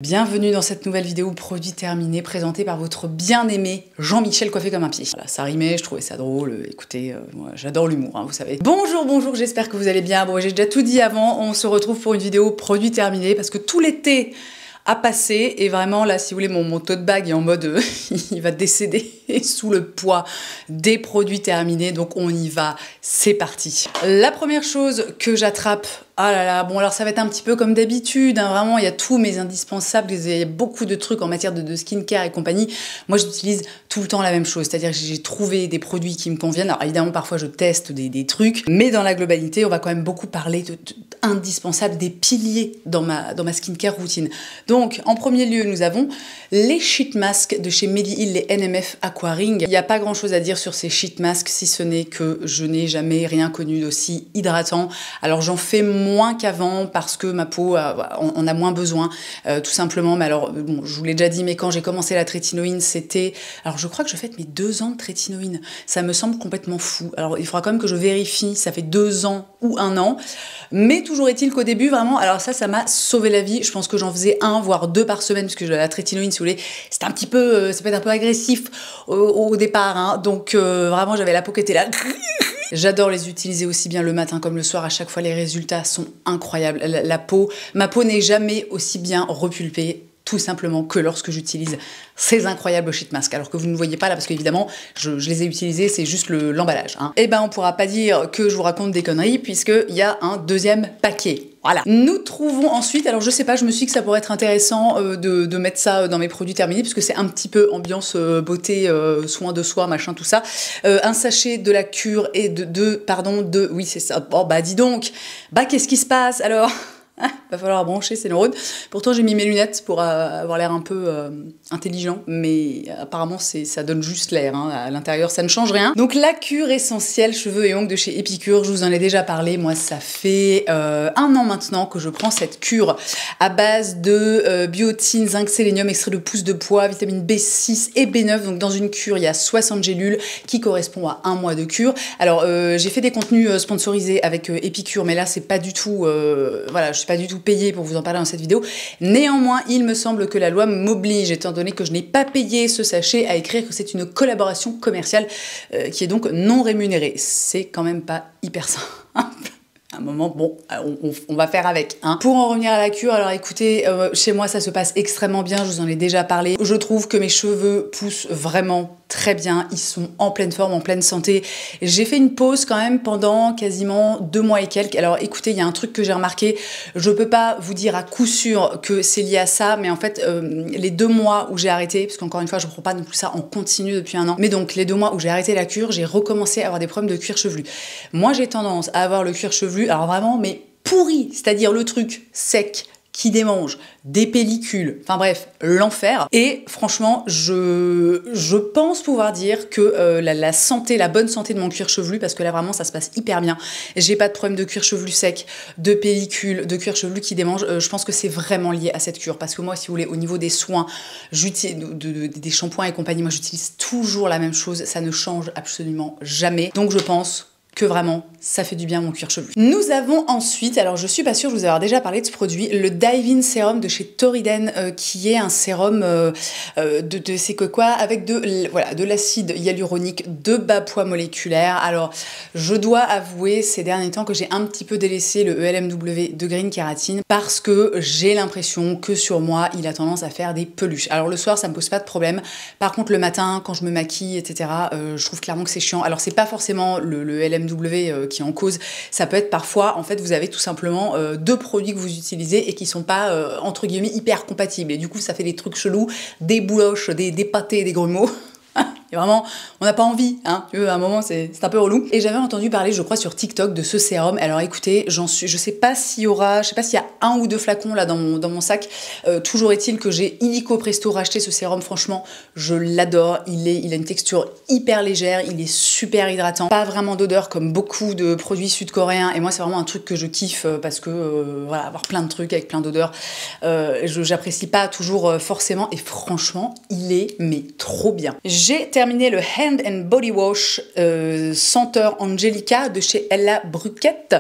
Bienvenue dans cette nouvelle vidéo produit terminé présentée par votre bien-aimé Jean-Michel coiffé comme un pied. Voilà, ça rimait, je trouvais ça drôle, écoutez, moi, j'adore l'humour, hein, vous savez. Bonjour, j'espère que vous allez bien. Bon, j'ai déjà tout dit avant, on se retrouve pour une vidéo produit terminé parce que tout l'été a passé et vraiment là, si vous voulez, mon tote bag est en mode il va décéder sous le poids des produits terminés, donc on y va, c'est parti. La première chose que j'attrape, ah là là, bon alors ça va être un petit peu comme d'habitude, hein, vraiment il y a tous mes indispensables, il y a beaucoup de trucs en matière de skincare et compagnie. Moi j'utilise tout le temps la même chose, c'est-à-dire que j'ai trouvé des produits qui me conviennent. Alors évidemment parfois je teste des trucs, mais dans la globalité on va quand même beaucoup parler indispensables, des piliers dans ma skincare routine. Donc en premier lieu nous avons les sheet masks de chez Mediheal, les NMF Aqua Ring. Il n'y a pas grand chose à dire sur ces sheet masks si ce n'est que je n'ai jamais rien connu d'aussi hydratant. Alors j'en fais moins qu'avant parce que ma peau en a moins besoin, tout simplement. Mais alors, bon, je vous l'ai déjà dit, mais quand j'ai commencé la trétinoïne, c'était... Alors, je crois que je fête mes 2 ans de trétinoïne. Ça me semble complètement fou. Alors, il faudra quand même que je vérifie, ça fait 2 ans ou 1 an. Mais toujours est-il qu'au début, vraiment, alors ça m'a sauvé la vie. Je pense que j'en faisais 1, voire 2 par semaine, parce que la trétinoïne, si vous voulez, c'était un petit peu... ça peut être un peu agressif au départ, hein. Donc, vraiment, j'avais la peau qui était là... J'adore les utiliser aussi bien le matin comme le soir. À chaque fois, les résultats sont incroyables. Ma peau n'est jamais aussi bien repulpée, tout simplement, que lorsque j'utilise ces incroyables sheet masks. Alors que vous ne voyez pas là, parce qu'évidemment, je les ai utilisés, c'est juste l'emballage, hein. Et ben, on pourra pas dire que je vous raconte des conneries, puisqu'il y a un deuxième paquet. Voilà. Nous trouvons ensuite, alors je sais pas, je me suis dit que ça pourrait être intéressant de mettre ça dans mes produits terminés, puisque c'est un petit peu ambiance beauté, soin de soi, machin, tout ça. Un sachet de la cure et oui c'est ça. Oh bah dis donc, bah qu'est-ce qui se passe alors? Va falloir brancher ses neurones. Pourtant, j'ai mis mes lunettes pour avoir l'air un peu intelligent, mais apparemment, ça donne juste l'air, hein. À l'intérieur, ça ne change rien. Donc, la cure essentielle cheveux et ongles de chez Epicure, je vous en ai déjà parlé. Moi, ça fait 1 an maintenant que je prends cette cure à base de biotine, zinc, sélénium, extrait de pousse de pois, vitamine B6 et B9. Donc, dans une cure, il y a 60 gélules qui correspond à 1 mois de cure. Alors, j'ai fait des contenus sponsorisés avec Epicure, mais là, c'est pas du tout... voilà, je suis pas du tout payée pour vous en parler dans cette vidéo. Néanmoins, il me semble que la loi m'oblige, étant donné que je n'ai pas payé ce sachet, à écrire que c'est une collaboration commerciale qui est donc non rémunérée. C'est quand même pas hyper simple. À un moment, bon, on va faire avec, hein. Pour en revenir à la cure, alors écoutez, chez moi ça se passe extrêmement bien, je vous en ai déjà parlé. Je trouve que mes cheveux poussent vraiment très bien, ils sont en pleine forme, en pleine santé. J'ai fait une pause quand même pendant quasiment 2 mois et quelques. Alors écoutez, il y a un truc que j'ai remarqué, je peux pas vous dire à coup sûr que c'est lié à ça, mais en fait, les 2 mois où j'ai arrêté, parce qu'encore une fois, je ne prends pas non plus ça en continu depuis 1 an, mais donc les 2 mois où j'ai arrêté la cure, j'ai recommencé à avoir des problèmes de cuir chevelu. Moi, j'ai tendance à avoir le cuir chevelu, alors vraiment, mais pourri, c'est-à-dire le truc sec, qui démange, des pellicules, enfin bref, l'enfer. Et franchement, je pense pouvoir dire que la bonne santé de mon cuir chevelu, parce que là vraiment ça se passe hyper bien, j'ai pas de problème de cuir chevelu sec, de pellicules, de cuir chevelu qui démange, je pense que c'est vraiment lié à cette cure, parce que moi, si vous voulez, au niveau des soins, des shampoings et compagnie, moi j'utilise toujours la même chose, ça ne change absolument jamais, donc je pense que vraiment, ça fait du bien à mon cuir chevelu. Nous avons ensuite, alors je suis pas sûre de vous avoir déjà parlé de ce produit, le Dive-In Sérum de chez Toriden, qui est un sérum c'est quoi avec de l'acide hyaluronique de bas poids moléculaire. Alors, je dois avouer ces derniers temps que j'ai un petit peu délaissé le ELMW de Green Keratin parce que j'ai l'impression que sur moi, il a tendance à faire des peluches. Alors le soir, ça me pose pas de problème. Par contre, le matin, quand je me maquille, etc., je trouve clairement que c'est chiant. Alors, c'est pas forcément le LMW qui est en cause, ça peut être parfois, en fait, vous avez tout simplement 2 produits que vous utilisez et qui sont pas, entre guillemets, hyper compatibles. Et du coup, ça fait des trucs chelous, des bouloches, des pâtés, des grumeaux. Et vraiment, on n'a pas envie, hein. À un moment, c'est un peu relou. Et j'avais entendu parler, je crois, sur TikTok de ce sérum. Alors écoutez, je sais pas s'il y a 1 ou 2 flacons là dans mon sac. Toujours est-il que j'ai illico presto racheté ce sérum. Franchement, je l'adore. Il a une texture hyper légère, il est super hydratant. Pas vraiment d'odeur comme beaucoup de produits sud-coréens. Et moi, c'est vraiment un truc que je kiffe parce que, voilà, avoir plein de trucs avec plein d'odeurs, j'apprécie pas toujours forcément. Et franchement, il est mais trop bien. J'ai terminer le Hand and Body Wash senteur Angelica de chez Ella Bruquette.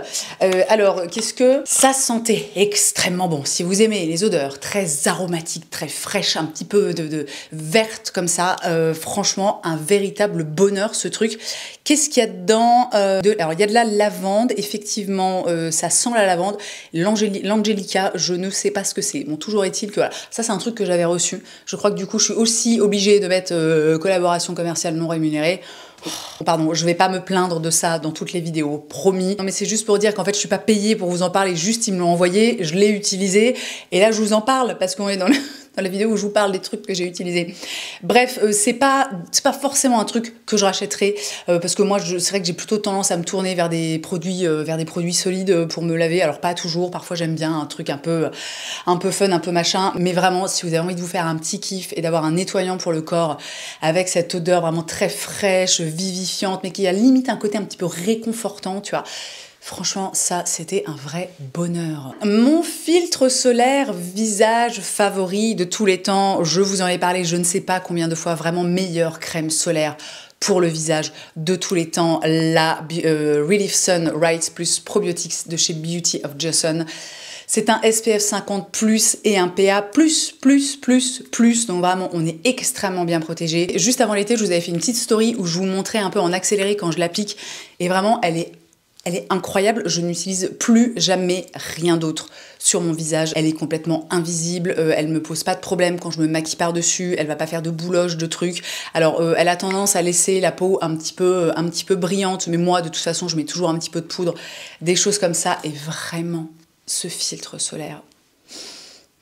Alors, qu'est-ce que ça sentait extrêmement bon. Si vous aimez les odeurs très aromatiques, très fraîches, un petit peu de vertes comme ça, franchement, un véritable bonheur ce truc. Qu'est-ce qu'il y a dedans? Alors, il y a de la lavande, effectivement, ça sent la lavande. L'Angelica, je ne sais pas ce que c'est. Bon, toujours est-il que voilà, ça c'est un truc que j'avais reçu. Je crois que du coup, je suis aussi obligée de mettre collaboration commerciale non rémunérée. Pardon, je vais pas me plaindre de ça dans toutes les vidéos, promis. Non mais c'est juste pour dire qu'en fait je suis pas payée pour vous en parler, juste ils me l'ont envoyé, je l'ai utilisé, et là je vous en parle parce qu'on est dans la vidéo où je vous parle des trucs que j'ai utilisés. Bref, c'est pas forcément un truc que je rachèterai, parce que moi c'est vrai que j'ai plutôt tendance à me tourner vers des produits solides pour me laver. Alors pas toujours, parfois j'aime bien un truc un peu fun, un peu machin, mais vraiment si vous avez envie de vous faire un petit kiff et d'avoir un nettoyant pour le corps avec cette odeur vraiment très fraîche, vivifiante, mais qui a limite un côté un petit peu réconfortant, tu vois. Franchement, ça, c'était un vrai bonheur. Mon filtre solaire visage favori de tous les temps, je vous en ai parlé je ne sais pas combien de fois, vraiment meilleure crème solaire pour le visage de tous les temps, la Relief Sun Rights Plus Probiotics de chez Beauty of Joseon. C'est un SPF 50+, et un PA+++++, donc vraiment on est extrêmement bien protégé. Juste avant l'été, je vous avais fait une petite story où je vous montrais un peu en accéléré quand je l'applique, et vraiment elle est incroyable. Je n'utilise plus jamais rien d'autre sur mon visage. Elle est complètement invisible, elle me pose pas de problème quand je me maquille par-dessus, elle va pas faire de bouloches, de trucs. Alors elle a tendance à laisser la peau un petit peu brillante, mais moi de toute façon je mets toujours un petit peu de poudre, des choses comme ça, et vraiment ce filtre solaire,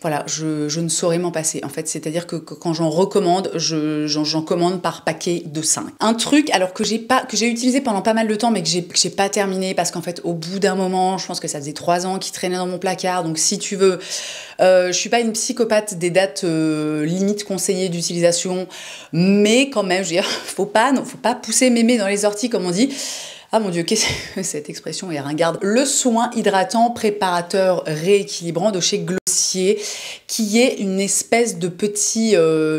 voilà, je ne saurais m'en passer en fait, c'est-à-dire que quand j'en recommande, j'en commande par paquet de 5. Un truc alors que j'ai utilisé pendant pas mal de temps mais que j'ai pas terminé parce qu'en fait au bout d'un moment, je pense que ça faisait 3 ans qu'il traînait dans mon placard, donc si tu veux, je suis pas une psychopathe des dates limites conseillées d'utilisation, mais quand même, je veux dire, faut pas pousser mémé dans les orties comme on dit. Ah mon Dieu, qu'est-ce que cette expression est ringarde. Le soin hydratant préparateur rééquilibrant de chez Glossier, qui est une espèce de petit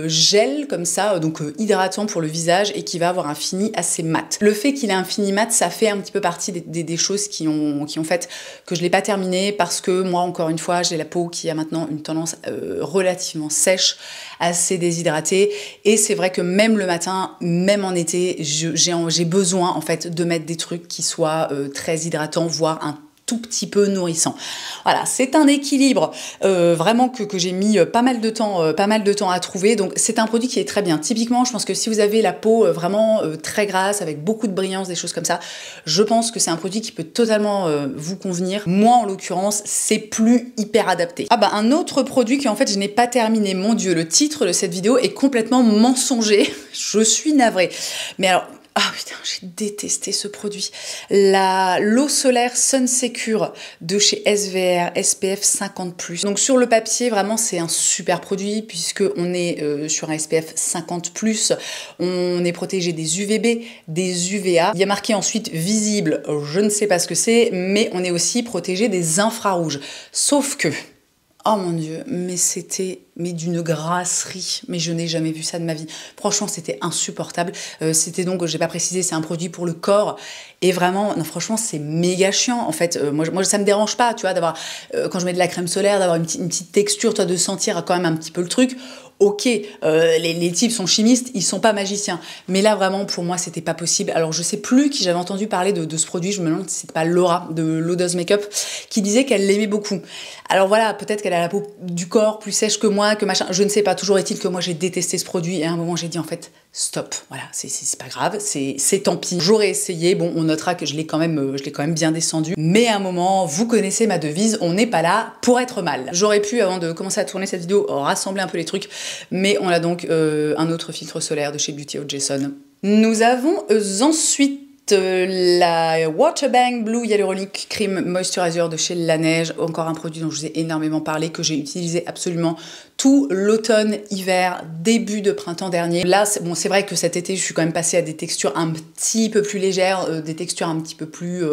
gel comme ça, donc hydratant pour le visage et qui va avoir un fini assez mat. Le fait qu'il ait un fini mat, ça fait un petit peu partie des choses qui ont fait que je l'ai pas terminé, parce que moi, encore une fois, j'ai la peau qui a maintenant une tendance relativement sèche, assez déshydratée, et c'est vrai que même le matin, même en été, j'ai besoin en fait de mettre des trucs qui soient très hydratants, voire un tout petit peu nourrissant. Voilà, c'est un équilibre vraiment que j'ai mis pas mal de temps à trouver. Donc c'est un produit qui est très bien. Typiquement, je pense que si vous avez la peau vraiment très grasse, avec beaucoup de brillance, des choses comme ça, je pense que c'est un produit qui peut totalement vous convenir. Moi, en l'occurrence, c'est plus hyper adapté. Ah bah un autre produit que en fait je n'ai pas terminé. Mon Dieu, le titre de cette vidéo est complètement mensonger. Je suis navrée. Mais alors, ah putain, j'ai détesté ce produit. L'eau solaire Sun Secure de chez SVR, SPF 50+. Donc sur le papier, vraiment, c'est un super produit puisque on est sur un SPF 50+. On est protégé des UVB, des UVA. Il y a marqué ensuite visible, je ne sais pas ce que c'est, mais on est aussi protégé des infrarouges. Sauf que, oh mon Dieu, mais c'était d'une grasserie, mais je n'ai jamais vu ça de ma vie. Franchement, c'était insupportable. C'était donc, j'ai pas précisé, c'est un produit pour le corps, et vraiment, non, franchement, c'est méga chiant. En fait, moi, ça me dérange pas, tu vois, d'avoir, quand je mets de la crème solaire, d'avoir une petite texture, toi, de sentir quand même un petit peu le truc. Ok, les types sont chimistes, ils sont pas magiciens. Mais là, vraiment, pour moi, c'était pas possible. Alors, je sais plus qui j'avais entendu parler de ce produit. Je me demande si c'était pas Laura de L'Odeuse Makeup qui disait qu'elle l'aimait beaucoup. Alors voilà, peut-être qu'elle a la peau du corps plus sèche que moi, que machin. Je ne sais pas. Toujours est-il que moi, j'ai détesté ce produit. Et à un moment, j'ai dit en fait, stop. Voilà, c'est pas grave. C'est tant pis. J'aurais essayé. Bon, on notera que je l'ai quand même bien descendu. Mais à un moment, vous connaissez ma devise. On n'est pas là pour être mal. J'aurais pu, avant de commencer à tourner cette vidéo, rassembler un peu les trucs. Mais on a donc un autre filtre solaire de chez Beauty of Joseon. Nous avons ensuite la Waterbank Blue Hyaluronic Cream Moisturizer de chez Laneige, encore un produit dont je vous ai énormément parlé, que j'ai utilisé absolument tout l'automne, hiver, début de printemps dernier. Là, bon, c'est vrai que cet été, je suis quand même passée à des textures un petit peu plus légères, des textures un petit peu plus,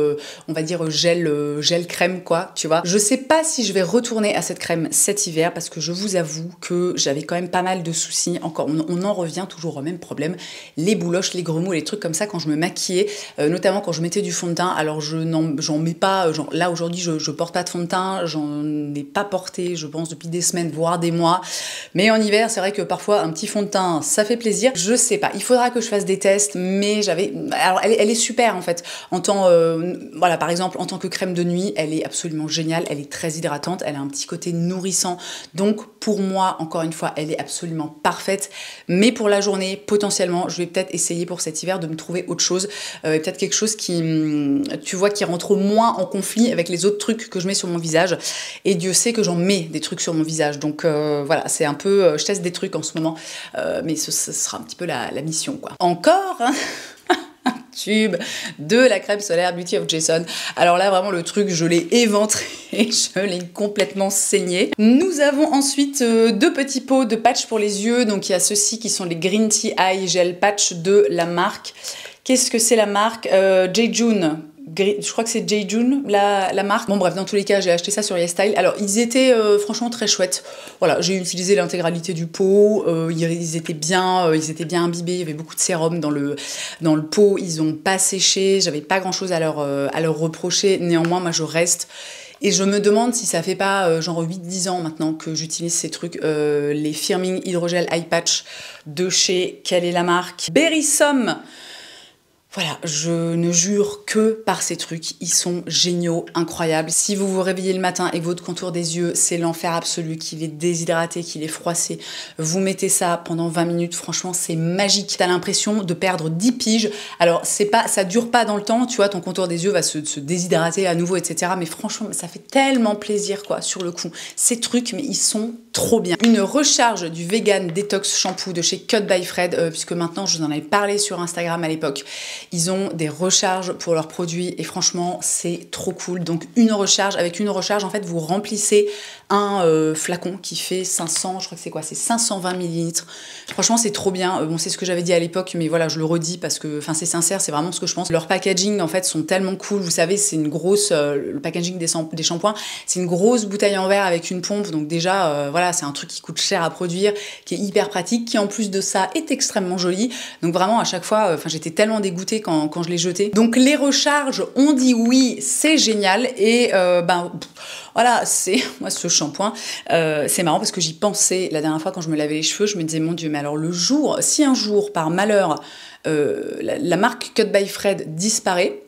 on va dire, gel crème, quoi, tu vois. Je sais pas si je vais retourner à cette crème cet hiver, parce que je vous avoue que j'avais quand même pas mal de soucis. Encore, on en revient toujours au même problème. Les bouloches, les gremeaux, les trucs comme ça, quand je me maquillais, notamment quand je mettais du fond de teint. Alors, j'en mets pas, là, aujourd'hui, je porte pas de fond de teint, j'en ai pas porté, je pense, depuis des semaines, voire des mois. Mais en hiver, c'est vrai que parfois, un petit fond de teint, ça fait plaisir. Je sais pas, il faudra que je fasse des tests, mais alors, elle est super, en fait. Voilà, par exemple, en tant que crème de nuit, elle est absolument géniale, elle est très hydratante, elle a un petit côté nourrissant. Donc, pour moi, encore une fois, elle est absolument parfaite. Mais pour la journée, potentiellement, je vais peut-être essayer pour cet hiver de me trouver autre chose. Peut-être quelque chose qui, tu vois, qui rentre moins en conflit avec les autres trucs que je mets sur mon visage. Et Dieu sait que j'en mets des trucs sur mon visage. Donc voilà, c'est un peu... je teste des trucs en ce moment. Mais ce sera un petit peu la mission, quoi. Encore, hein, tube de la crème solaire Beauty of Jason. Alors là, vraiment, le truc, je l'ai éventré, je l'ai complètement saigné. Nous avons ensuite deux petits pots de patch pour les yeux. Donc, il y a ceux-ci qui sont les Green Tea Eye Gel Patch de la marque. Qu'est-ce que c'est la marque? Jejun. Je crois que c'est Jejun, la marque. Bon bref, dans tous les cas, j'ai acheté ça sur YesStyle. Alors, ils étaient franchement très chouettes. Voilà, j'ai utilisé l'intégralité du pot. Ils étaient bien imbibés. Il y avait beaucoup de sérum dans le pot. Ils ont pas séché. J'avais pas grand-chose à leur reprocher. Néanmoins, moi, je reste... Et je me demande si ça fait pas genre 8-10 ans maintenant que j'utilise ces trucs, les Firming Hydrogel Eye Patch de chez, quelle est la marque? Berrysom. Voilà, je ne jure que par ces trucs, ils sont géniaux, incroyables. Si vous vous réveillez le matin et que votre contour des yeux, c'est l'enfer absolu, qu'il est déshydraté, qu'il est froissé, vous mettez ça pendant 20 minutes, franchement, c'est magique. T'as l'impression de perdre 10 piges. Alors, ça dure pas dans le temps, tu vois, ton contour des yeux va se déshydrater à nouveau, etc. Mais franchement, ça fait tellement plaisir, quoi, sur le coup. Ces trucs, mais ils sont trop bien. Une recharge du Vegan Detox Shampoo de chez Cut by Fred, puisque maintenant, je vous en avais parlé sur Instagram à l'époque. Ils ont des recharges pour leurs produits et franchement, c'est trop cool. Donc, avec une recharge, en fait, vous remplissez un flacon qui fait 500, je crois que c'est quoi? C'est 520 millilitres. Franchement, c'est trop bien. Bon, c'est ce que j'avais dit à l'époque, mais voilà, je le redis parce que, enfin, c'est sincère, c'est vraiment ce que je pense. Leur packaging, en fait, sont tellement cool. Vous savez, c'est une grosse, le packaging des shampoings, c'est une grosse bouteille en verre avec une pompe. Donc déjà, voilà, c'est un truc qui coûte cher à produire, qui est hyper pratique, qui en plus de ça est extrêmement joli. Donc vraiment, à chaque fois, enfin, j'étais tellement dégoûtée quand je l'ai jeté. Donc les recharges, on dit oui, c'est génial. Et voilà, c'est moi ce shampoing, c'est marrant parce que j'y pensais la dernière fois quand je me lavais les cheveux, je me disais mon Dieu, mais alors le jour, si un jour par malheur la marque Cut by Fred disparaît,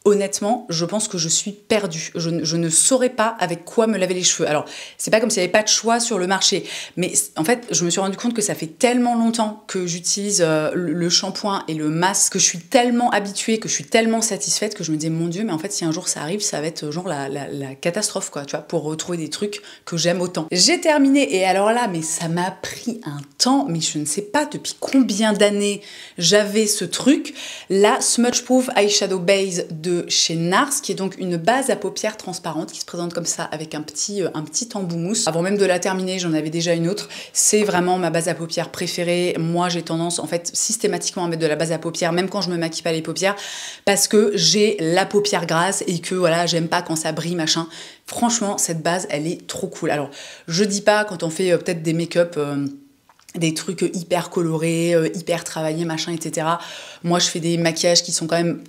honnêtement, je pense que je suis perdue. Je ne saurais pas avec quoi me laver les cheveux. Alors, c'est pas comme s'il n'y avait pas de choix sur le marché. Mais en fait, je me suis rendu compte que ça fait tellement longtemps que j'utilise le shampoing et le masque, que je suis tellement habituée, que je suis tellement satisfaite que je me dis, mon Dieu, mais en fait, si un jour ça arrive, ça va être genre la catastrophe, quoi, tu vois, pour retrouver des trucs que j'aime autant. J'ai terminé, et alors là, mais ça m'a pris un temps, mais je ne sais pas depuis combien d'années j'avais ce truc. La Smudge Proof Eyeshadow Base de chez NARS, qui est donc une base à paupières transparente qui se présente comme ça avec un petit embout mousse. Avant même de la terminer, j'en avais déjà une autre. C'est vraiment ma base à paupières préférée. Moi, j'ai tendance en fait systématiquement à mettre de la base à paupières, même quand je me maquille pas les paupières, parce que j'ai la paupière grasse et que voilà, j'aime pas quand ça brille, machin. Franchement, cette base, elle est trop cool. Alors, je dis pas quand on fait peut-être des make-up... des trucs hyper colorés, hyper travaillés, machin, etc. Moi, je fais des maquillages qui sont quand même...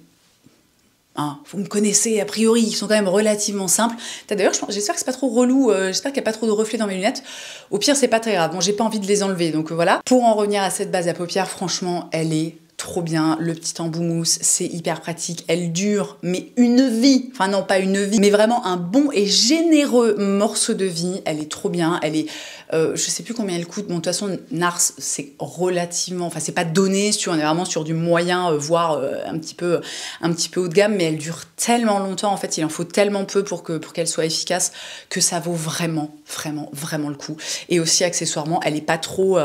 Hein, vous me connaissez, a priori, ils sont quand même relativement simples. D'ailleurs, j'espère que c'est pas trop relou, j'espère qu'il n'y a pas trop de reflets dans mes lunettes. Au pire, c'est pas très grave. Bon, j'ai pas envie de les enlever, donc voilà. Pour en revenir à cette base à paupières, franchement, elle est trop bien. Le petit embout mousse, c'est hyper pratique. Elle dure, mais une vie. Enfin non, pas une vie, mais vraiment un bon et généreux morceau de vie. Elle est trop bien. Elle est... je sais plus combien elle coûte. Bon, de toute façon, NARS, c'est relativement... Enfin, c'est pas donné. On est vraiment sur du moyen, voire un petit peu haut de gamme, mais elle dure tellement longtemps. En fait, il en faut tellement peu pour qu'elle soit efficace que ça vaut vraiment le coup. Et aussi, accessoirement, elle est pas trop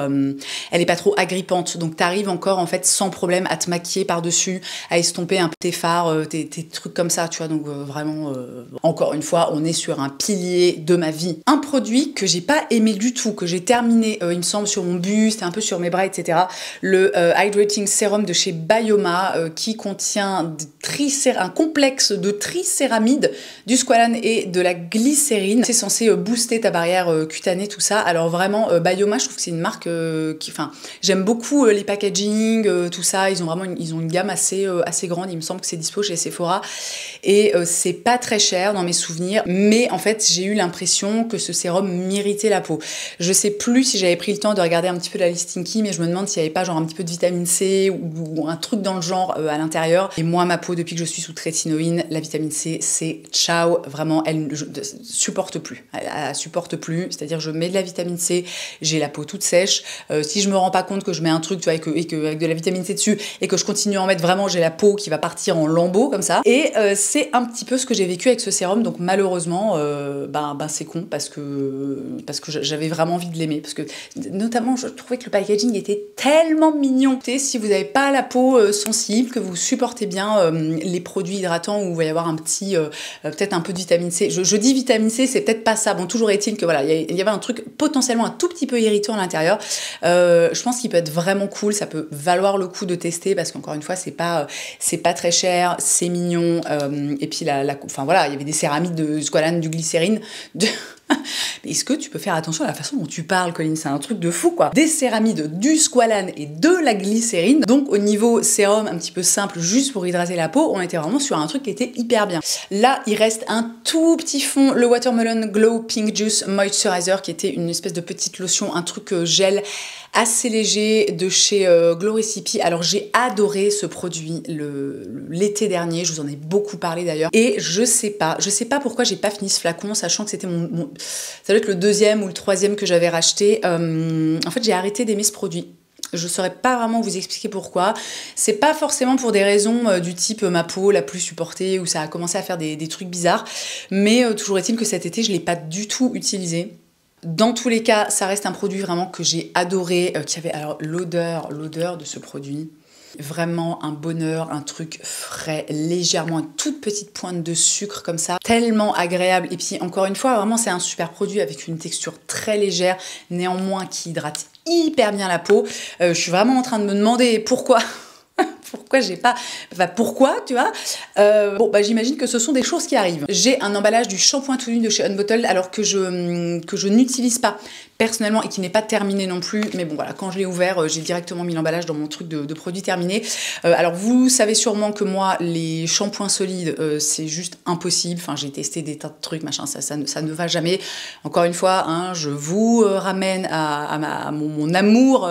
agrippante. Donc, t'arrives encore, en fait, sans problème problème à te maquiller par-dessus, à estomper un peu tes fards, tes trucs comme ça, tu vois. Donc vraiment, encore une fois, on est sur un pilier de ma vie. Un produit que j'ai pas aimé du tout, que j'ai terminé, il me semble, sur mon buste, un peu sur mes bras, etc. Le Hydrating Serum de chez Bioma, qui contient un complexe de tricéramides, du squalane et de la glycérine. C'est censé booster ta barrière cutanée, tout ça. Alors vraiment, Bioma, je trouve que c'est une marque j'aime beaucoup les packaging, tout ça. Ils ont une gamme assez grande. Il me semble que c'est dispo chez Sephora. Et c'est pas très cher dans mes souvenirs. Mais en fait, j'ai eu l'impression que ce sérum m'irritait la peau. Je sais plus si j'avais pris le temps de regarder un petit peu la liste Tinky, mais je me demande s'il n'y avait pas genre un petit peu de vitamine C ou un truc dans le genre à l'intérieur. Et moi, ma peau, depuis que je suis sous trétinoïne, la vitamine C, c'est ciao. Vraiment, je supporte plus. Elle supporte plus. C'est-à-dire, je mets de la vitamine C, j'ai la peau toute sèche. Si je me rends pas compte que je mets un truc, tu vois, et que avec de la vitamine C dessus, et que je continue à en mettre, vraiment, j'ai la peau qui va partir en lambeaux comme ça. Et c'est un petit peu ce que j'ai vécu avec ce sérum. Donc malheureusement, c'est con parce que j'avais vraiment envie de l'aimer. Parce que notamment, je trouvais que le packaging était tellement mignon. Si vous n'avez pas la peau sensible, que vous supportez bien les produits hydratants où il va y avoir un petit, peut-être un peu de vitamine C. Je dis vitamine C, c'est peut-être pas ça. Bon, toujours est-il que voilà, il y avait un truc potentiellement un tout petit peu irritant à l'intérieur. Je pense qu'il peut être vraiment cool. Ça peut valoir le coup de tester parce qu'encore une fois, c'est pas très cher, c'est mignon. Et puis enfin voilà, il y avait des céramides de squalane, du glycérine. Mais est-ce que tu peux faire attention à la façon dont tu parles, Colline? C'est un truc de fou, quoi. Des céramides, du squalane et de la glycérine. Donc, au niveau sérum, un petit peu simple, juste pour hydrater la peau, on était vraiment sur un truc qui était hyper bien. Là, il reste un tout petit fond, le Watermelon Glow Pink Juice Moisturizer, qui était une espèce de petite lotion, un truc gel assez léger de chez Glow Recipe. Alors j'ai adoré ce produit l'été dernier, je vous en ai beaucoup parlé d'ailleurs, et je sais pas pourquoi j'ai pas fini ce flacon, sachant que c'était ça doit être le deuxième ou le troisième que j'avais racheté. En fait, j'ai arrêté d'aimer ce produit. Je saurais pas vraiment vous expliquer pourquoi. C'est pas forcément pour des raisons du type ma peau la plus supportée, où ça a commencé à faire des trucs bizarres, mais toujours est-il que cet été, je l'ai pas du tout utilisé. Dans tous les cas, ça reste un produit vraiment que j'ai adoré, qui avait alors l'odeur de ce produit. Vraiment un bonheur, un truc frais, légèrement une toute petite pointe de sucre comme ça, tellement agréable. Et puis encore une fois, vraiment c'est un super produit avec une texture très légère, néanmoins qui hydrate hyper bien la peau. Je suis vraiment en train de me demander pourquoi. Pourquoi j'ai pas... Enfin, pourquoi, tu vois j'imagine que ce sont des choses qui arrivent. J'ai un emballage du shampoing tout nu de chez Unbottled, alors que je n'utilise pas personnellement et qui n'est pas terminé non plus. Mais bon, voilà, quand je l'ai ouvert, j'ai directement mis l'emballage dans mon truc de produit terminé. Alors, vous savez sûrement que moi, les shampoings solides, c'est juste impossible. Enfin, j'ai testé des tas de trucs, machin, ça ne va jamais. Encore une fois, hein, je vous ramène à mon amour...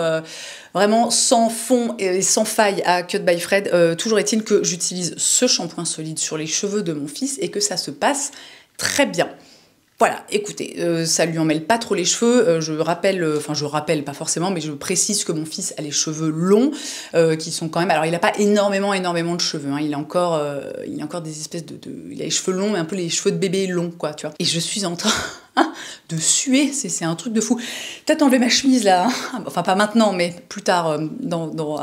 vraiment sans fond et sans faille à Cut by Fred. Toujours est-il que j'utilise ce shampoing solide sur les cheveux de mon fils et que ça se passe très bien. Voilà, écoutez, ça lui emmêle pas trop les cheveux. Je rappelle pas forcément, mais je précise que mon fils a les cheveux longs, qui sont quand même... Alors, il a pas énormément de cheveux, hein. Il a encore des espèces il a les cheveux longs, mais un peu les cheveux de bébé longs, quoi, tu vois. Et je suis en train... de suer, c'est un truc de fou. Peut-être enlever ma chemise là, hein. Enfin pas maintenant, mais plus tard,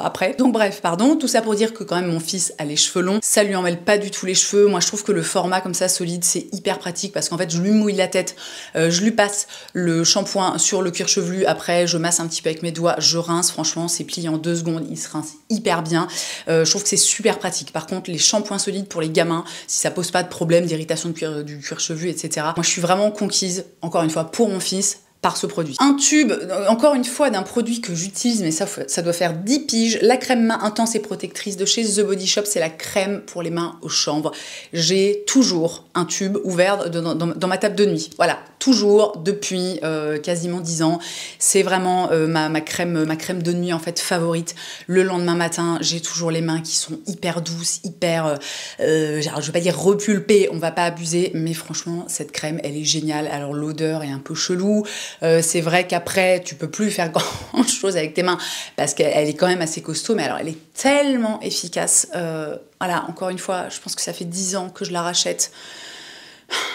après. Donc bref, pardon, tout ça pour dire que quand même mon fils a les cheveux longs, ça lui emmêle pas du tout les cheveux. Moi je trouve que le format comme ça solide, c'est hyper pratique parce qu'en fait je lui mouille la tête, je lui passe le shampoing sur le cuir chevelu, après je masse un petit peu avec mes doigts, je rince, franchement c'est plié en 2 secondes, il se rince hyper bien. Je trouve que c'est super pratique. Par contre les shampoings solides pour les gamins, si ça pose pas de problème d'irritation du cuir chevelu, etc. Moi je suis vraiment conquise, encore une fois, pour mon fils, par ce produit. Un tube, encore une fois, d'un produit que j'utilise, mais ça doit faire 10 piges, la crème main intense et protectrice de chez The Body Shop, c'est la crème pour les mains au chanvre. J'ai toujours un tube ouvert dans ma table de nuit. Voilà, toujours, depuis quasiment 10 ans. C'est vraiment ma crème de nuit, en fait, favorite. Le lendemain matin, j'ai toujours les mains qui sont hyper douces, hyper... je vais pas dire repulpées, on va pas abuser, mais franchement, cette crème, elle est géniale. Alors, l'odeur est un peu chelou. C'est vrai qu'après, tu peux plus faire grand chose avec tes mains parce qu'elle est quand même assez costaud, mais alors elle est tellement efficace. Voilà, encore une fois, je pense que ça fait 10 ans que je la rachète.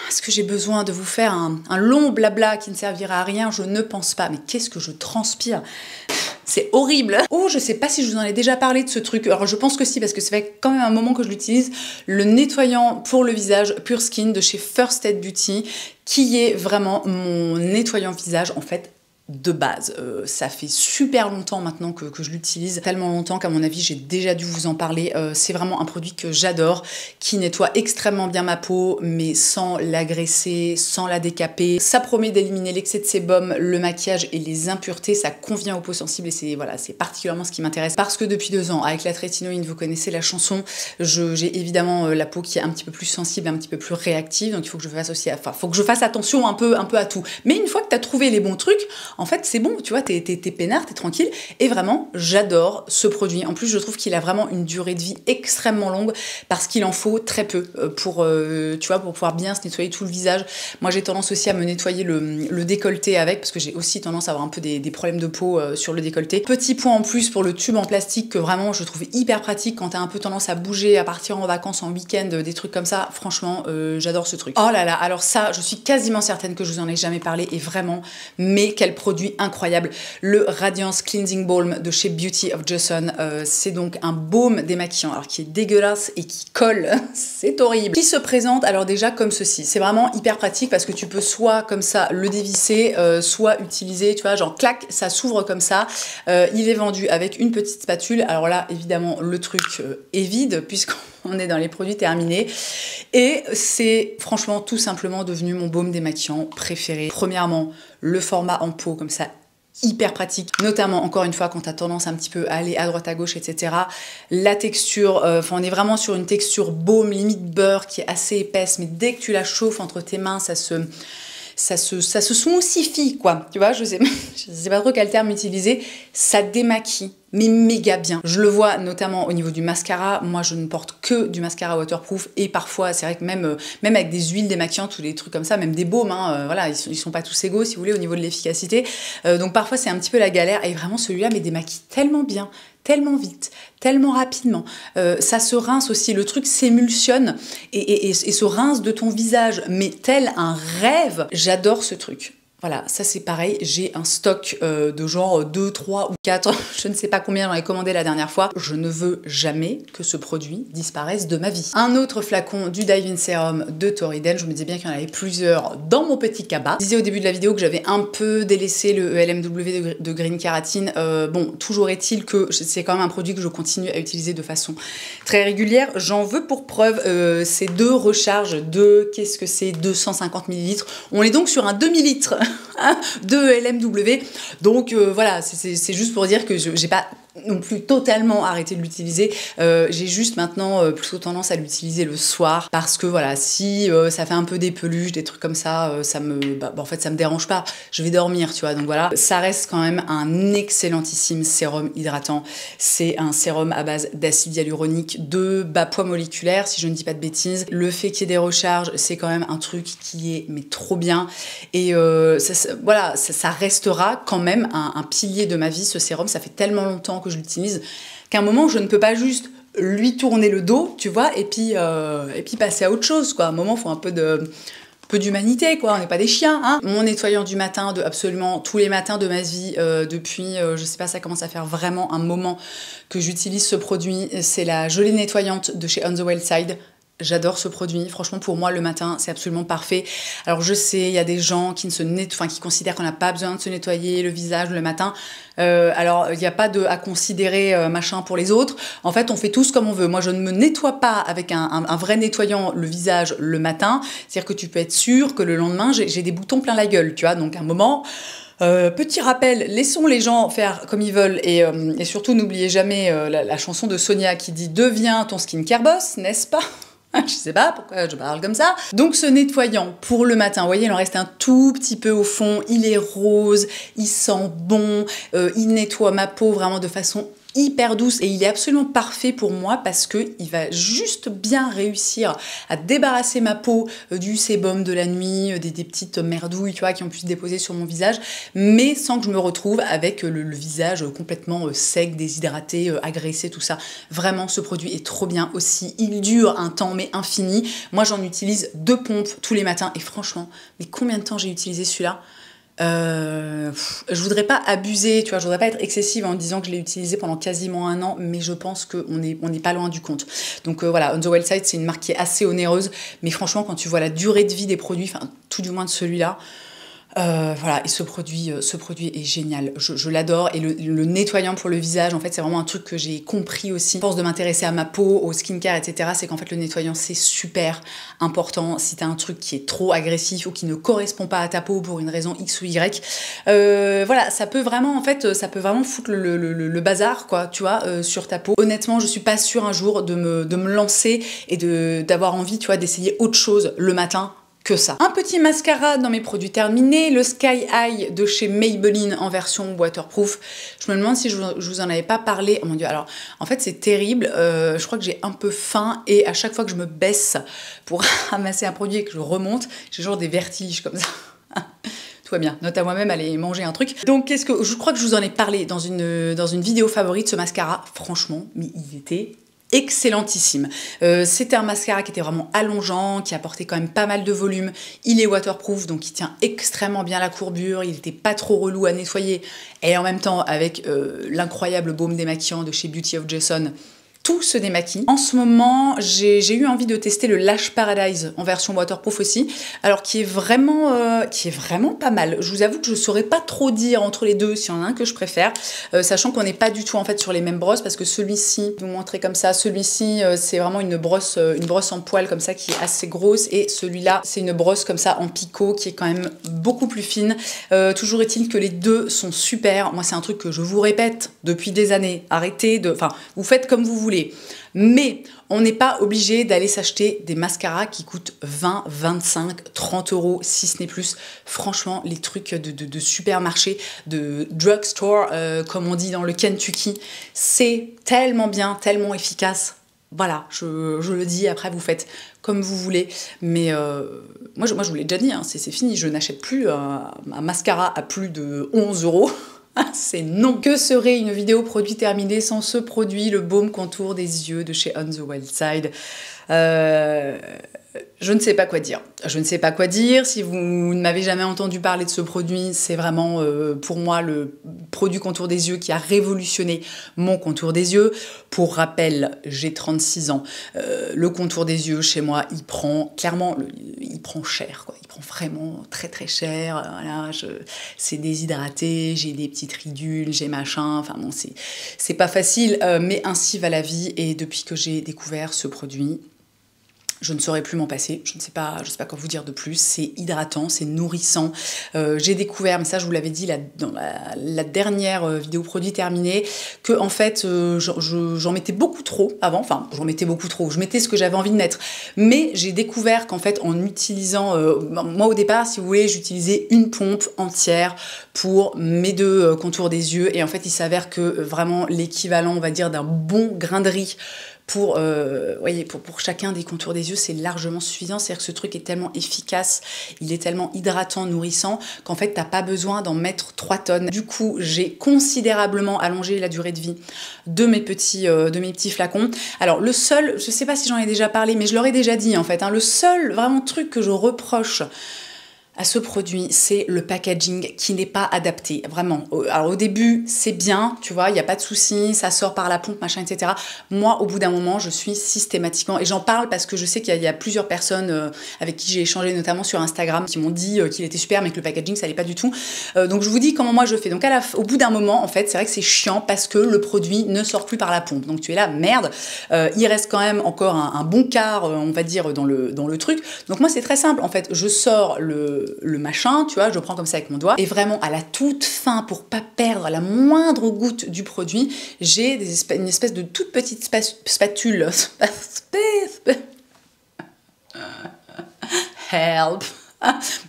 Est-ce que j'ai besoin de vous faire un long blabla qui ne servira à rien? Je ne pense pas. Mais qu'est-ce que je transpire? c'est horrible. Oh, je sais pas si je vous en ai déjà parlé de ce truc. Alors je pense que si, parce que ça fait quand même un moment que je l'utilise. Le nettoyant pour le visage Pure Skin de chez First Aid Beauty, qui est vraiment mon nettoyant visage en fait de base. Ça fait super longtemps maintenant que je l'utilise, tellement longtemps qu'à mon avis j'ai déjà dû vous en parler. C'est vraiment un produit que j'adore, qui nettoie extrêmement bien ma peau, mais sans l'agresser, sans la décaper. Ça promet d'éliminer l'excès de sébum, le maquillage et les impuretés. Ça convient aux peaux sensibles et c'est voilà, c'est particulièrement ce qui m'intéresse parce que depuis 2 ans, avec la trétinoïne, vous connaissez la chanson, j'ai évidemment la peau qui est un petit peu plus sensible, un petit peu plus réactive, donc il faut que je fasse aussi, enfin, faut que je fasse attention un peu à tout. Mais une fois que tu as trouvé les bons trucs, en fait, c'est bon, tu vois, t'es peinard, t'es tranquille. Et vraiment, j'adore ce produit. En plus, je trouve qu'il a vraiment une durée de vie extrêmement longue parce qu'il en faut très peu pour, tu vois, pour pouvoir bien se nettoyer tout le visage. Moi, j'ai tendance aussi à me nettoyer le décolleté avec parce que j'ai aussi tendance à avoir un peu des problèmes de peau sur le décolleté. Petit point en plus pour le tube en plastique que vraiment je trouve hyper pratique quand t'as un peu tendance à bouger, à partir en vacances, en week-end, des trucs comme ça. Franchement, j'adore ce truc. Oh là là, alors ça, je suis quasiment certaine que je vous en ai jamais parlé et vraiment, mais quel produit incroyable, le Radiance Cleansing Balm de chez Beauty of Joseon. C'est donc un baume démaquillant, alors qui est dégueulasse et qui colle, c'est horrible. Qui se présente alors déjà comme ceci. C'est vraiment hyper pratique parce que tu peux soit comme ça le dévisser, soit utiliser, tu vois, genre clac, ça s'ouvre comme ça. Il est vendu avec une petite spatule. Alors là, évidemment, le truc est vide puisqu'on est dans les produits terminés. Et c'est franchement tout simplement devenu mon baume démaquillant préféré. Premièrement, le format en pot comme ça, hyper pratique, notamment encore une fois quand tu as tendance un petit peu à aller à droite à gauche, etc. La texture, on est vraiment sur une texture baume, limite beurre, qui est assez épaisse, mais dès que tu la chauffes entre tes mains, ça se smoothifie, quoi. Tu vois, je sais pas trop quel terme utiliser. Ça démaquille, mais méga bien. Je le vois notamment au niveau du mascara. Moi, je ne porte que du mascara waterproof et parfois, c'est vrai que même avec des huiles démaquillantes ou des trucs comme ça, même des baumes, hein, voilà, ils sont pas tous égaux, si vous voulez, au niveau de l'efficacité. Donc parfois, c'est un petit peu la galère. Et vraiment, celui-là, mais démaquille tellement bien, tellement vite, tellement rapidement. Ça se rince aussi, le truc s'émulsionne et se rince de ton visage, mais tel un rêve. J'adore ce truc. Voilà, ça c'est pareil, j'ai un stock de genre 2, 3 ou 4, je ne sais pas combien j'en ai commandé la dernière fois. Je ne veux jamais que ce produit disparaisse de ma vie. Un autre flacon du Dive-In Serum de Toriden, je me disais bien qu'il y en avait plusieurs dans mon petit cabas. Je disais au début de la vidéo que j'avais un peu délaissé le LMW de Green Keratin. Bon, toujours est-il que c'est quand même un produit que je continue à utiliser de façon très régulière. J'en veux pour preuve ces 2 recharges de, qu'est-ce que c'est, 250 ml. On est donc sur un demi-litre de LMW, donc voilà, c'est juste pour dire que j'ai pas non plus totalement arrêté de l'utiliser, j'ai juste maintenant plutôt tendance à l'utiliser le soir parce que voilà, si ça fait un peu des peluches, des trucs comme ça, en fait ça me dérange pas, je vais dormir, tu vois, donc voilà, ça reste quand même un excellentissime sérum hydratant. C'est un sérum à base d'acide hyaluronique de bas poids moléculaire, si je ne dis pas de bêtises. Le fait qu'il y ait des recharges, c'est quand même un truc qui est mais trop bien et voilà, ça restera quand même un pilier de ma vie, ce sérum. Ça fait tellement longtemps que je l'utilise qu'à un moment je ne peux pas juste lui tourner le dos, tu vois, et puis passer à autre chose, quoi. À un moment, il faut un peu d'humanité, quoi. On n'est pas des chiens, hein. Mon nettoyant du matin, de absolument tous les matins de ma vie, depuis, je sais pas, ça commence à faire vraiment un moment que j'utilise ce produit. C'est la gelée nettoyante de chez On the Wild Side. J'adore ce produit. Franchement, pour moi, le matin, c'est absolument parfait. Alors, je sais, il y a des gens qui qui considèrent qu'on n'a pas besoin de se nettoyer le visage le matin. Alors, il n'y a pas à considérer machin pour les autres. En fait, on fait tous comme on veut. Moi, je ne me nettoie pas avec un vrai nettoyant le visage le matin. C'est-à-dire que tu peux être sûr que le lendemain, j'ai des boutons plein la gueule, tu vois. Donc, à un moment... petit rappel, laissons les gens faire comme ils veulent et surtout n'oubliez jamais la chanson de Sonia qui dit « Deviens ton skincare boss », n'est-ce pas ? Je sais pas pourquoi je parle comme ça. Donc ce nettoyant pour le matin, vous voyez, il en reste un tout petit peu au fond, il est rose, il sent bon, il nettoie ma peau vraiment de façon hyper douce et il est absolument parfait pour moi parce que il va juste bien réussir à débarrasser ma peau du sébum de la nuit, des petites merdouilles, tu vois, qui ont pu se déposer sur mon visage, mais sans que je me retrouve avec le visage complètement sec, déshydraté, agressé, tout ça. Vraiment, ce produit est trop bien aussi. Il dure un temps mais infini. Moi, j'en utilise 2 pompes tous les matins et franchement, mais combien de temps j'ai utilisé celui-là ? Je voudrais pas abuser, tu vois, je voudrais pas être excessive en disant que je l'ai utilisé pendant quasiment 1 an, mais je pense qu'on n'est pas loin du compte. Donc voilà, On the Wild Side, c'est une marque qui est assez onéreuse, mais franchement, quand tu vois la durée de vie des produits, enfin tout du moins de celui-là, voilà, et ce produit est génial, je l'adore, et le nettoyant pour le visage, en fait, c'est vraiment un truc que j'ai compris aussi, à force de m'intéresser à ma peau, au skincare, etc., c'est qu'en fait, le nettoyant, c'est super important. Si t'as un truc qui est trop agressif ou qui ne correspond pas à ta peau pour une raison X ou Y, voilà, ça peut vraiment, en fait, ça peut vraiment foutre le bazar, quoi, tu vois, sur ta peau. Honnêtement, je suis pas sûre un jour de me lancer et d'avoir envie, tu vois, d'essayer autre chose le matin que ça. Un petit mascara dans mes produits terminés, le Sky High de chez Maybelline en version waterproof. Je me demande si je vous en avais pas parlé. Oh mon dieu, alors en fait c'est terrible, je crois que j'ai un peu faim et à chaque fois que je me baisse pour ramasser un produit et que je remonte, j'ai genre des vertiges comme ça. Tout va bien, note à moi-même aller manger un truc. Donc je crois que je vous en ai parlé dans une vidéo favorite, ce mascara, franchement, mais il était excellentissime. C'était un mascara qui était vraiment allongeant, qui apportait quand même pas mal de volume. Il est waterproof, donc il tient extrêmement bien la courbure. Il n'était pas trop relou à nettoyer. Et en même temps, avec l'incroyable baume démaquillant de chez Beauty of Jason, tout se démaquille. En ce moment, j'ai eu envie de tester le Lash Paradise en version waterproof aussi, alors qui est vraiment pas mal. Je vous avoue que je saurais pas trop dire entre les deux s'il y en a un que je préfère, sachant qu'on n'est pas du tout en fait sur les mêmes brosses, parce que celui-ci, je vais vous montrer comme ça, celui-ci c'est vraiment une brosse en poil comme ça qui est assez grosse, et celui-là c'est une brosse comme ça en picot qui est quand même beaucoup plus fine. Toujours est-il que les deux sont super. Moi c'est un truc que je vous répète depuis des années, arrêtez de... Enfin, vous faites comme vous voulez. Mais on n'est pas obligé d'aller s'acheter des mascaras qui coûtent 20, 25, 30 euros, si ce n'est plus. Franchement, les trucs de supermarché, de drugstore, comme on dit dans le Kentucky, c'est tellement bien, tellement efficace. Voilà, je le dis, après vous faites comme vous voulez, mais moi je vous l'ai déjà dit, hein, c'est fini, je n'achète plus un mascara à plus de 11 euros. C'est non. Que serait une vidéo produit terminée sans ce produit, le baume contour des yeux de chez On the Wild Side? Je ne sais pas quoi dire. Je ne sais pas quoi dire. Si vous ne m'avez jamais entendu parler de ce produit, c'est vraiment pour moi le produit contour des yeux qui a révolutionné mon contour des yeux. Pour rappel, j'ai 36 ans. Le contour des yeux chez moi, il prend clairement, il prend cher, quoi. Il prend vraiment très très cher. Voilà, c'est déshydraté, j'ai des petites ridules, j'ai machin. Enfin bon, c'est pas facile, mais ainsi va la vie. Et depuis que j'ai découvert ce produit, je ne saurais plus m'en passer, je ne sais pas quoi vous dire de plus. C'est hydratant, c'est nourrissant. J'ai découvert, mais ça je vous l'avais dit dans la dernière vidéo produit terminée, que en fait j'en mettais beaucoup trop avant. Enfin, j'en mettais beaucoup trop, je mettais ce que j'avais envie de mettre. Mais j'ai découvert qu'en fait en utilisant, moi au départ, si vous voulez, j'utilisais une pompe entière pour mes deux contours des yeux. Et en fait il s'avère que vraiment l'équivalent, on va dire, d'un bon grain de riz pour chacun des contours des yeux, c'est largement suffisant. C'est-à-dire que ce truc est tellement efficace, il est tellement hydratant, nourrissant, qu'en fait, t'as pas besoin d'en mettre 3 tonnes. Du coup, j'ai considérablement allongé la durée de vie de mes petits flacons. Alors, le seul, je sais pas si j'en ai déjà parlé, mais je leur ai déjà dit, en fait, hein, le seul vraiment truc que je reproche à ce produit, c'est le packaging qui n'est pas adapté, vraiment. Alors au début, c'est bien, tu vois, il n'y a pas de souci, ça sort par la pompe, machin, etc. Moi, au bout d'un moment, je suis systématiquement, et j'en parle parce que je sais qu'il y a plusieurs personnes avec qui j'ai échangé, notamment sur Instagram, qui m'ont dit qu'il était super, mais que le packaging, ça allait pas du tout. Donc je vous dis comment moi je fais. Donc au bout d'un moment, en fait, c'est vrai que c'est chiant parce que le produit ne sort plus par la pompe. Donc tu es là, merde, il reste quand même encore un bon quart, on va dire, dans le truc. Donc moi, c'est très simple, en fait, je sors le machin, tu vois, je le prends comme ça avec mon doigt, et vraiment à la toute fin, pour pas perdre la moindre goutte du produit, j'ai une espèce de toute petite spatule. Help.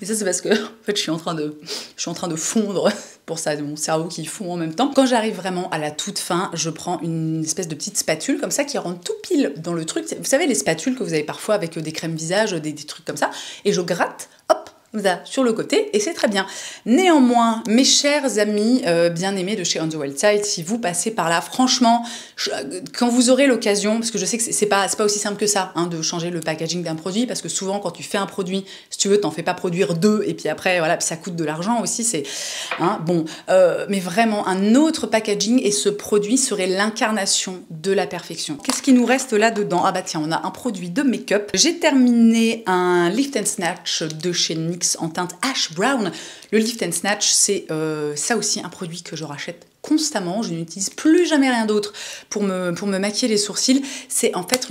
Mais ça c'est parce que en fait je suis en train de fondre, pour ça mon cerveau qui fond en même temps. Quand j'arrive vraiment à la toute fin, je prends une espèce de petite spatule comme ça qui rentre tout pile dans le truc. Vous savez les spatules que vous avez parfois avec des crèmes visage, des trucs comme ça, et je gratte, hop, comme ça, sur le côté, et c'est très bien. Néanmoins, mes chers amis bien-aimés de chez On The Wild Side, si vous passez par là, franchement, quand vous aurez l'occasion, parce que je sais que c'est pas aussi simple que ça, hein, de changer le packaging d'un produit, parce que souvent, quand tu fais un produit, si tu veux, t'en fais pas produire deux, et puis après, voilà, puis ça coûte de l'argent aussi, c'est... Hein, bon, mais vraiment, un autre packaging, et ce produit serait l'incarnation de la perfection. Qu'est-ce qui nous reste là-dedans? Ah bah tiens, on a un produit de make-up. J'ai terminé un Lift and Snatch de chez NYX en teinte Ash Brown. Le Lift and Snatch, c'est ça aussi un produit que je rachète constamment. Je n'utilise plus jamais rien d'autre pour me maquiller les sourcils. C'est en fait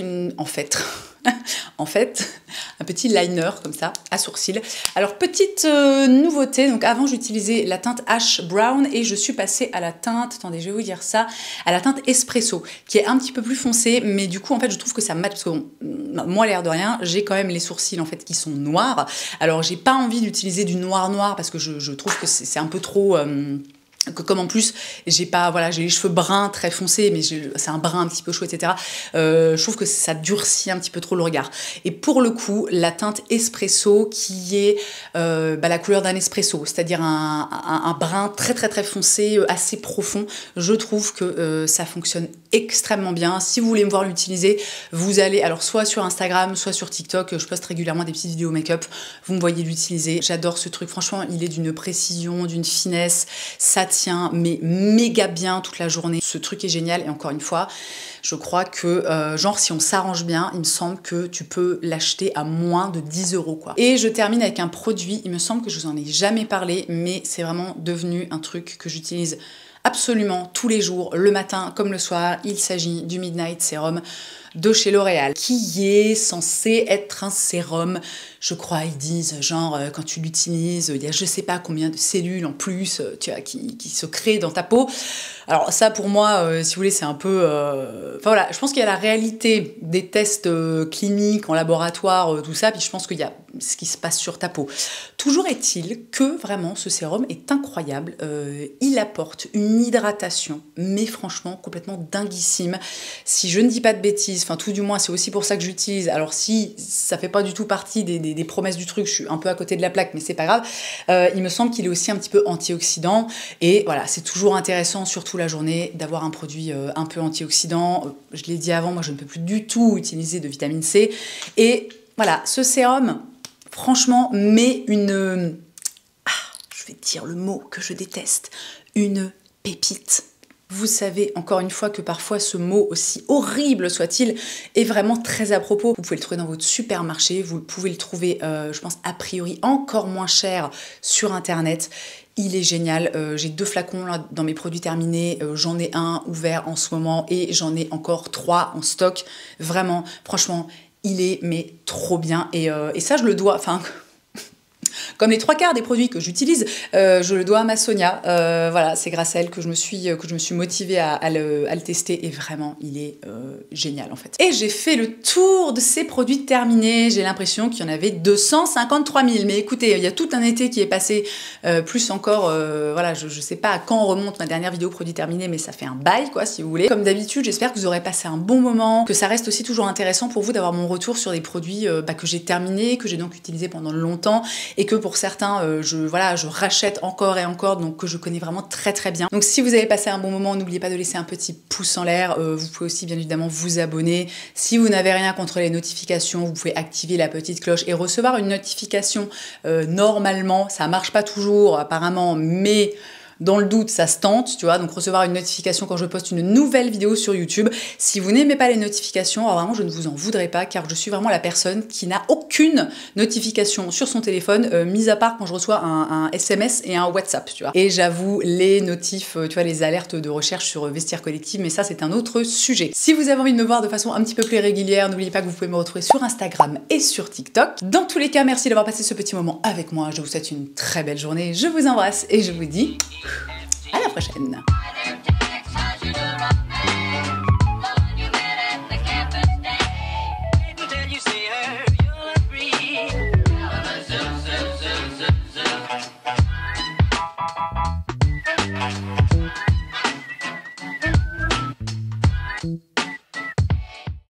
un petit liner comme ça à sourcils. Alors petite nouveauté, donc avant j'utilisais la teinte Ash Brown et je suis passée à la teinte, attendez je vais vous dire ça, à la teinte Espresso qui est un petit peu plus foncée, mais du coup en fait je trouve que ça mate parce que bon, moi l'air de rien j'ai quand même les sourcils en fait qui sont noirs. Alors j'ai pas envie d'utiliser du noir parce que je trouve que c'est un peu trop... comme en plus j'ai les cheveux bruns très foncés, mais c'est un brun un petit peu chaud, etc. Je trouve que ça durcit un petit peu trop le regard. Et pour le coup, la teinte Espresso qui est la couleur d'un espresso, c'est-à-dire un brun très très très foncé, assez profond, je trouve que ça fonctionne extrêmement bien. Si vous voulez me voir l'utiliser, vous allez alors soit sur Instagram, soit sur TikTok, je poste régulièrement des petites vidéos make-up, vous me voyez l'utiliser. J'adore ce truc, franchement, il est d'une précision, d'une finesse, ça tient mais méga bien toute la journée. Ce truc est génial et encore une fois, je crois que genre si on s'arrange bien, il me semble que tu peux l'acheter à moins de 10 € quoi. Et je termine avec un produit, il me semble que je vous en ai jamais parlé, mais c'est vraiment devenu un truc que j'utilise absolument tous les jours, le matin comme le soir. Il s'agit du Midnight Serum de chez L'Oréal, qui est censé être un sérum, je crois, ils disent, genre, quand tu l'utilises, il y a je sais pas combien de cellules en plus, tu vois, qui se créent dans ta peau. Alors ça, pour moi, si vous voulez, c'est un peu... Enfin voilà, je pense qu'il y a la réalité des tests cliniques, en laboratoire, tout ça, puis je pense qu'il y a ce qui se passe sur ta peau. Toujours est-il que, vraiment, ce sérum est incroyable. Il apporte une hydratation, mais franchement, complètement dinguissime. Si je ne dis pas de bêtises, enfin tout du moins c'est aussi pour ça que j'utilise, alors si ça fait pas du tout partie des promesses du truc, je suis un peu à côté de la plaque mais c'est pas grave, il me semble qu'il est aussi un petit peu antioxydant et voilà, c'est toujours intéressant surtout la journée d'avoir un produit un peu antioxydant. Je l'ai dit avant, moi je ne peux plus du tout utiliser de vitamine C et voilà, ce sérum franchement met une... je vais dire le mot que je déteste, une pépite. Vous savez, encore une fois, que parfois ce mot, aussi horrible soit-il, est vraiment très à propos. Vous pouvez le trouver dans votre supermarché, vous pouvez le trouver, je pense, a priori encore moins cher sur Internet. Il est génial, j'ai 2 flacons là, dans mes produits terminés, j'en ai un ouvert en ce moment et j'en ai encore 3 en stock. Vraiment, franchement, il est mais trop bien et ça je le dois... Enfin, comme les 3/4 des produits que j'utilise, je le dois à ma Sonia. Voilà, c'est grâce à elle que je me suis motivée à le tester et vraiment, il est génial en fait. Et j'ai fait le tour de ces produits terminés. J'ai l'impression qu'il y en avait 253 000. Mais écoutez, il y a tout un été qui est passé, plus encore, voilà, je sais pas à quand remonte ma dernière vidéo produits terminés, mais ça fait un bail quoi, si vous voulez. Comme d'habitude, j'espère que vous aurez passé un bon moment, que ça reste aussi toujours intéressant pour vous d'avoir mon retour sur des produits que j'ai terminés, que j'ai donc utilisés pendant longtemps et que pour certains, je rachète encore et encore, donc que je connais vraiment très très bien. Donc si vous avez passé un bon moment, n'oubliez pas de laisser un petit pouce en l'air. Vous pouvez aussi bien évidemment vous abonner. Si vous n'avez rien contre les notifications, vous pouvez activer la petite cloche et recevoir une notification. Normalement, ça marche pas toujours apparemment, mais... dans le doute, ça se tente, tu vois, donc recevoir une notification quand je poste une nouvelle vidéo sur YouTube. Si vous n'aimez pas les notifications, alors vraiment, je ne vous en voudrais pas, car je suis vraiment la personne qui n'a aucune notification sur son téléphone, mis à part quand je reçois un SMS et un WhatsApp, tu vois. Et j'avoue, les notifs, tu vois, les alertes de recherche sur Vestiaire Collective, mais ça, c'est un autre sujet. Si vous avez envie de me voir de façon un petit peu plus régulière, n'oubliez pas que vous pouvez me retrouver sur Instagram et sur TikTok. Dans tous les cas, merci d'avoir passé ce petit moment avec moi. Je vous souhaite une très belle journée. Je vous embrasse et je vous dis... à la prochaine.